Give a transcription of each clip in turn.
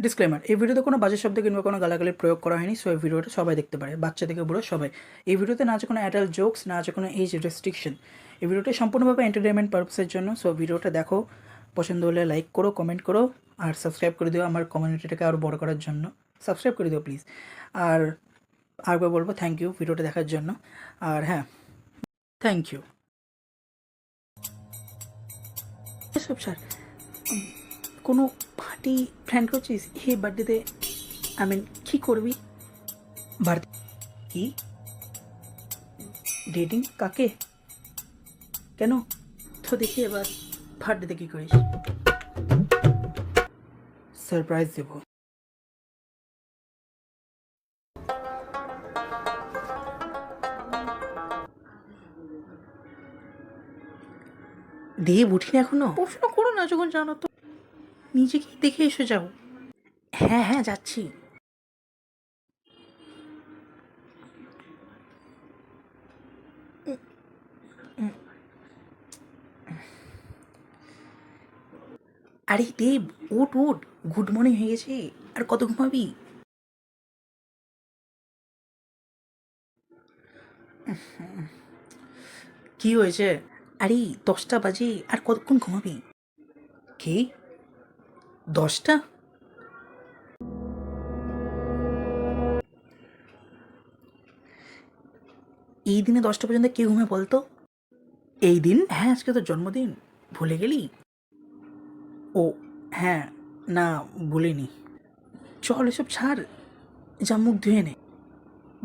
Disclaimer, এই ভিডিওতে কোনো বাজে শব্দ কিংবা কোনো গালাগালির প্রয়োগ করা হয়নি। সো এই ভিডিওটা সবাই দেখতে পারে, বাচ্চা থেকে বুড়ো সবাই। এই ভিডিওতে না আছে কোনো অ্যাডাল্ট জোকস, না আছে কোনো এজ রেস্ট্রিকশন। এই ভিডিওটা সম্পূর্ণভাবে এন্টারটেনমেন্ট পারপাসের জন্য। সো ভিডিওটা দেখো, পছন্দ হলে লাইক করো, কমেন্ট করো, আর সাবস্ক্রাইব করে দিও আমার কমিউনিটিটাকে আরও বড় করার জন্য। সাবস্ক্রাইব করে দিও প্লিজ। আর আরেকবার বলবো থ্যাংক ইউ ভিডিওটা দেখার জন্য। আর হ্যাঁ, থ্যাংক ইউ। এসব স্যার, কোনো পার্টি প্ল্যান করছিস এই বার্থডেতে? কী করবি বার্থডে? কি ডেটিং? কাকে? কেন? তো দেখি এবার বার্থডেতে কী করিস। সারপ্রাইজ দেব। দিয়ে উঠিনি এখনো? প্রশ্ন করো না যখন জানো তো, নিজেকে দেখে এসে যাও। হ্যাঁ হ্যাঁ, যাচ্ছি। আরে দেব, ওঠ ওঠ, গুড মর্নিং হয়ে গেছে। আর কত ঘুমাবি? কি হয়েছে? আরে 10টা বাজে, আর কতক্ষণ ঘুমাবি? কি 10টা? এই দিনে 10টা পর্যন্ত কে ঘুমায় বলতো? এই দিন? হ্যাঁ, আজকে তোর জন্মদিন, ভুলে গেলি? ও হ্যাঁ, না ভুলিনি। চল এসব ছাড়, যা মুখ ধুয়ে নে।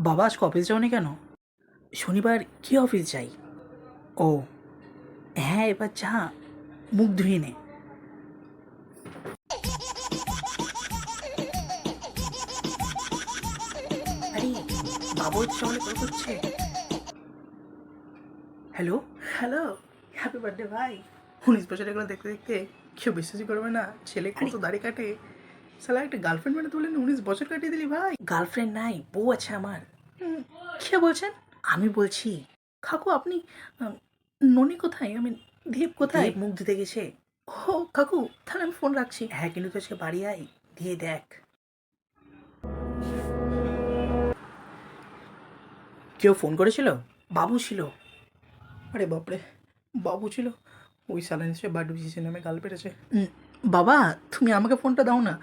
বাবা আজকে অফিস যাওনি কেন? শনিবার কি অফিস যাই? ও হ্যাঁ, এবার যা, মুখ ধুয়ে নে। আরে বাবু চলে কল করছে। হ্যালো হ্যালো, হ্যাপি বার্থডে ভাই। 19 বছর এগুলো দেখতে দেখতে কেউ বিশ্বাসই করবে না, ছেলে কত দাড়ি কাটে। সালা একটা গার্লফ্রেন্ড মানে তুলে 19 বছর কাটিয়ে দিলি ভাই। গার্লফ্রেন্ড নাই, বউ আছে আমার। কে বলছেন? আমি বলছি। কাকু আপনি, ননি কোথায়? দীপ কোথায়? মুখ দিতে গেছে। ও কাকু, তাহলে আমি ফোন রাখছি। হ্যাঁ, কিন্তু তো সে বাড়ি আয়, দিয়ে দেখ। কেউ ফোন করেছিল? বাবু ছিল। আরে বাপরে, বাবু ছিল? ওই সালা নিশ্চয়ই বার্থডে বিশেষে নামে গাল পেটেছে। বাবা তুমি আমাকে ফোনটা দাও না,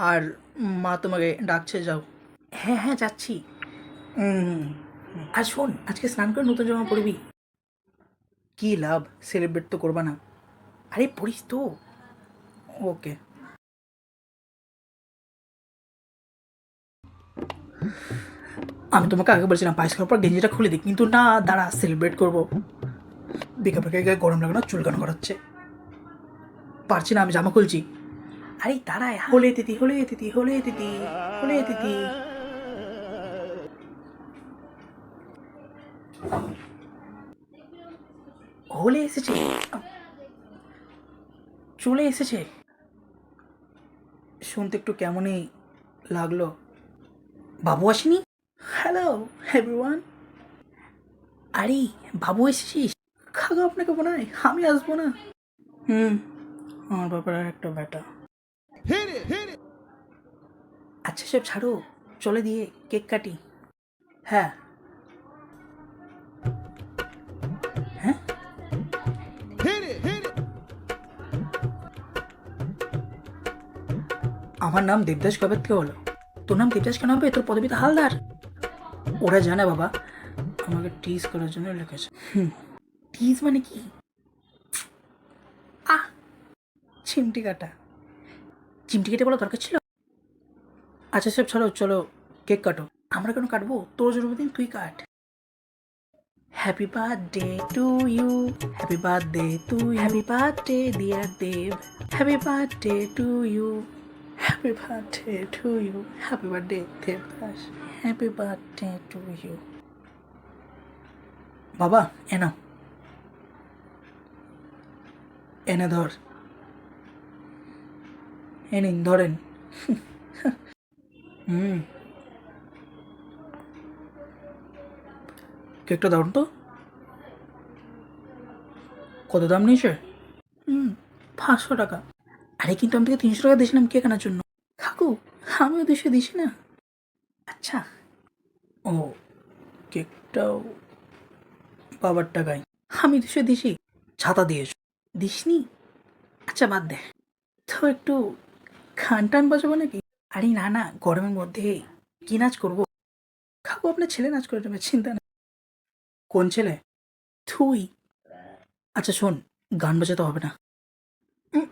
আর মা তোমাকে ডাকছে, যাও। হ্যাঁ হ্যাঁ, যাচ্ছি। আর শোন, আজকে স্নান করে নতুন জামা পরবি। কি লাভ, সেলিব্রেট তো করবা না। আরে পড়িস তো। ওকে। আমি তোমাকে আগে বলছিলাম পায়েস খাওয়ার পর গেঞ্জিটা খুলে দিই, কিন্তু না, দাঁড়া সেলিব্রেট করবো। বেকার বেকার গায়ে গরম লাগে না, চুলকানো করাচ্ছে। পারছি না, আমি জামা খুলছি। আরে দাঁড়ায়, হলে দিদি হলে দিদি হলে দিদি হলে দিদি। হলে এসেছে, চলে এসেছে। শুনতে একটু কেমনই লাগলো। বাবু আসেনি? Hello everyone. আরে বাবু এসেছিস? খাগো আপনাকে বোনায়, আমি আসবো না। হুম, আমার ব্যাপারে একটা ব্যাটা। আচ্ছা সব ছাড়ো, চলে দিয়ে কেক কাটি। হ্যাঁ হ্যাঁ, আমার নাম দেবদাস কবে থেকে হলো? তোর নাম দেবদাস কেন হবে? তোর পদবী তো হালদার। ওরা জানে বাবা, আমাকে টিজ করার জন্য লিখেছে। টিজ মানে কি? আহ, চিমটি কাটা। চিমটি কেটে বলা দরকার ছিল। আচ্ছা সব ছাড়ো, চলো কেক কাটো। আমরা কেন কাটবো? তোর জন্মদিন, তুই কাট। Happy birthday to you, happy birthday to you, happy birthday dear Dev, happy birthday to you, happy birthday to you, happy birthday Debdas, happy birthday to you. বাবা এনো, এনে ধর, এ নিন ধরেন। হুম, কেকটা দারুন তো। কত দাম নিয়েছে? 500 টাকা। আরে কিন্তু আমি তোকে 300 টাকা দিয়েছিলাম কেক আনার জন্য। কাকু আমিও 200 দিছি না। আচ্ছা, ও কেকটাও বাবার টাকায়। আমি 200 দিছি, ছাতা দিয়েছো। দিসনি? আচ্ছা বাদ দে। তো একটু গান টান বাজাবো নাকি? আরে না না, গরমের মধ্যে কি নাচ করবো? খাবো, আপনার ছেলে নাচ করে দেবে, চিন্তা নেই। কোন ছেলে? তুই? আচ্ছা শোন, গান বাজাতে হবে না। উম,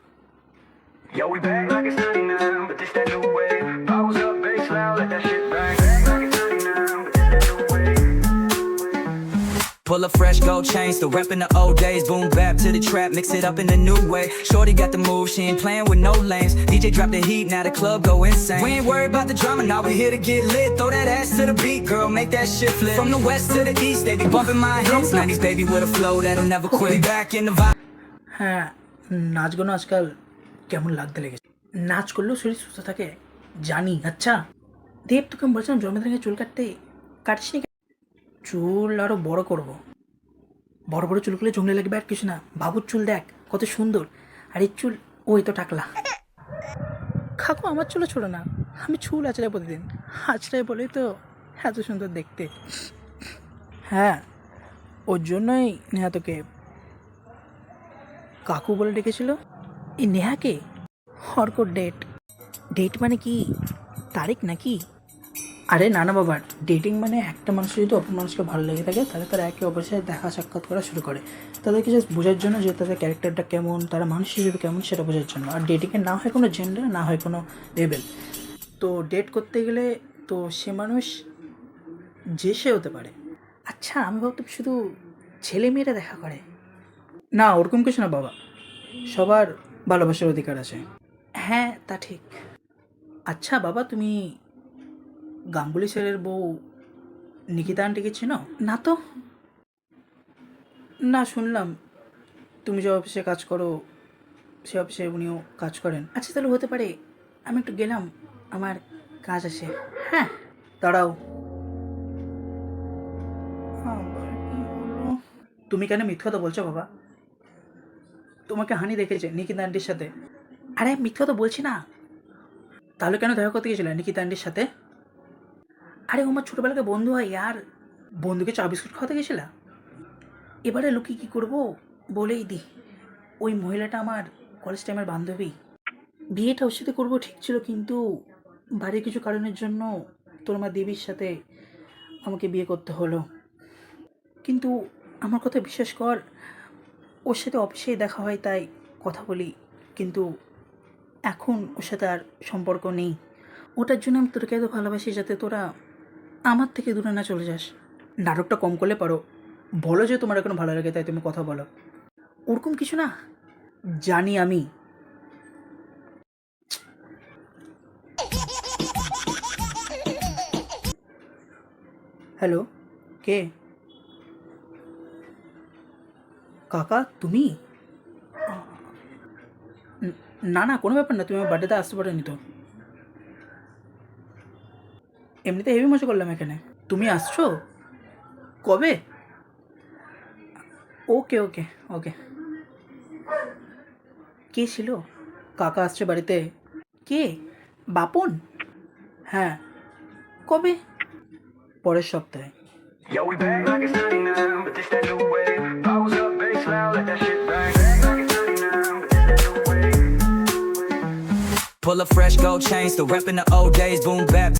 Yo, we back like it's 99, but this that new wave. Powers up, bass loud, let that shit bang. Back like it's 99, but this that new wave. Pull a fresh gold chain, still reppin' the old days. Boom bap to the trap, mix it up in a new way. Shorty got the move, she ain't playing with no lanes. DJ drop the heat, now the club go insane. We ain't worried about the drama, now we here to get lit. Throw that ass to the beat, girl, make that shit flip. From the west to the east, they be bumping my hits. 90s baby with a flow that'll never quit. We back in the vibe. হ্যাঁ, নাচগুলো আজকাল কেমন লাগতে লেগেছে। নাচ করলেও শরীর সুস্থ থাকে জানি। আচ্ছা দেব, তোকে আমি বলছিলাম জন্মদিনে চুল কাটতে, কাটিস নি কেন? চুল আরো বড় করব। বড় বড় চুল করলে জঙ্গলে লাগবে আর কিছু না। বাবুর চুল দেখ কত সুন্দর, আর এই চুল ওই তো টাকলা। কাকু আমার চুলও ছোটো না, আমি চুল আঁচড়াই প্রতিদিন। আঁচড়াই বলেই তো এত সুন্দর দেখতে। হ্যাঁ, ওর জন্যই নেহা তোকে কাকু বলে ডেকেছিল। এই নেহাকে হরকর ডেট। ডেট মানে কি, তারিখ নাকি? আরে না না বাবা, ডেটিং মানে একটা মানুষ যদি অপর মানুষকে ভালো লেগে থাকে তাহলে তারা একে অপরের সাথে দেখা সাক্ষাৎ করা শুরু করে, তাদেরকে জাস্ট বোঝার জন্য যে তাদের ক্যারেক্টারটা কেমন, তারা মানুষ হিসেবে কেমন সেটা বোঝার জন্য। আর ডেটিংয়ের না হয় কোনো জেন্ডার, না হয় কোনো লেভেল। তো ডেট করতে গেলে তো সে মানুষ যে সে হতে পারে। আচ্ছা আমি ভাবতাম শুধু ছেলে মেয়েরা দেখা করে। না ওরকম কিছু না বাবা, সবার ভালোবাসার অধিকার আছে। হ্যাঁ তা ঠিক। আচ্ছা বাবা, তুমি গাঙ্গুলি স্যারের বউ নিকিতা আন্টিকে চেনো? না তো। না শুনলাম তুমি যে অফিসে কাজ করো সে অফিসে উনিও কাজ করেন। আচ্ছা তাহলে হতে পারে। আমি একটু গেলাম, আমার কাজ আছে। হ্যাঁ দাঁড়াও। আবার কি হলো? তুমি কেন মিথ্যা কথা বলছো বাবা? তোমাকে হানি দেখেছে নিকিতা আন্টির সাথে। আরে মিথ্যা কথা বলছি না। তাহলে কেন দেখা করতে গেছিলে নিকিতা আন্টির সাথে? আরে আমার ছোটোবেলাকে বন্ধু হয় আর বন্ধুকে চা বিস্কুট খাওয়াতে গেছিলা? এবারে লুকিয়ে কী করবো বলেই দি, ওই মহিলাটা আমার কলেজ টাইমের বান্ধবী। বিয়েটা ওর সাথে করবো ঠিক ছিল, কিন্তু বাড়ির কিছু কারণের জন্য তোর মা দেবীর সাথে আমাকে বিয়ে করতে হলো। কিন্তু আমার কথা বিশ্বাস কর, ওর সাথে অফিসেই দেখা হয় তাই কথা বলি, কিন্তু এখন ওর সাথে আর সম্পর্ক নেই। ওটার জন্য আমি তোকে এত ভালোবাসি যাতে তোরা আমার থেকে দূরে না চলে যাস। নাটকটা কম করলে পারো, বলো যে তোমার এখন ভালো লাগে তাই তুমি কথা বলো। ওরকম কিছু না, জানি আমি। হ্যালো, কে? কাকা তুমি? না না কোনো ব্যাপার না, তুমি আমার বার্থডেতে আসতে পারোনি তো। এমনিতে হেভি মজা করলাম এখানে। তুমি আসছো কবে? ওকে ওকে ওকে। কে ছিল? কাকা আসছে বাড়িতে। কে? বাপন? হ্যাঁ। কবে? পরের সপ্তাহে। Yo, we back like it's 99, but this that new wave. Powers up, bass loud, let that shit bang. Back like it's 99, but this that new wave. Pull a fresh gold chain, still reppin' the old days. Boom bap.